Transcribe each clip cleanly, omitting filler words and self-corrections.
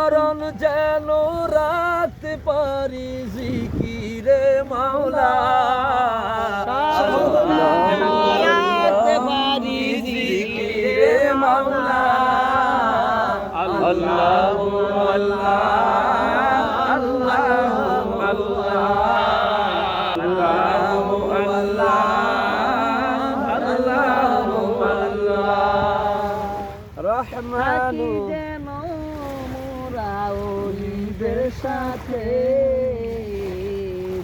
স্মরণ যেন রাখতে পারি জিকিরে মাওলা রাখতে পারি জিকিরে মাওলা আল্লাহু আল্লাহ আল্লাহু আল্লাহ আল্লাহু আল্লাহ আল্লাহু আল্লাহ রহমানু যেন মোরা ওলিদের সাথে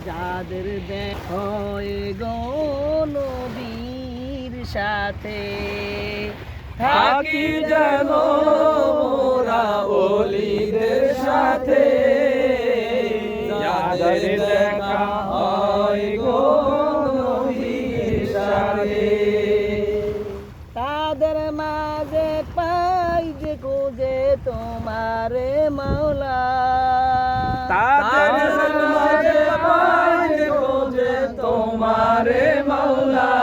যাদের দেখা হয় গো নবীর সাথে থাকি যেন মোরা ওলিদের সাথে যাদের দেখা হয় গো নবীর সাথে তাদের মাঝে পাই যে খোঁজে তোমারে মাওলা তাদের মাঝে পাই যে খোঁজে তোমারে মাওলা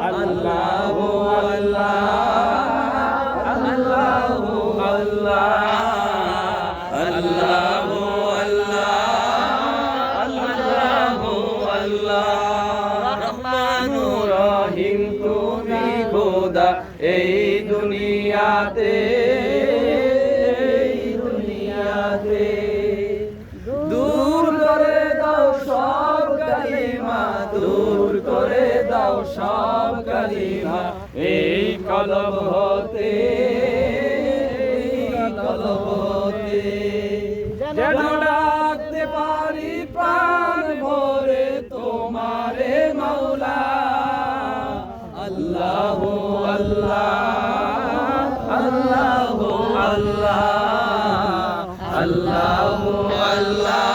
আল্লাহু আল্লাহ আল্লাহু আল্লাহ আল্লাহু আল্লাহ আল্লাহু আল্লাহ রহমানুর রহিম তুমি খোদা এই দুনিয়াতে দূর করে দাও সব কালিমা দূর করে দাও সব কালিমা এই কলব হতে যেন ডাকতে পারি প্রাণ ভরে তোমারে মাওলা আল্লাহু আল্লাহ আল্লাহু আল্লাহ আল্লাহু আল্লাহ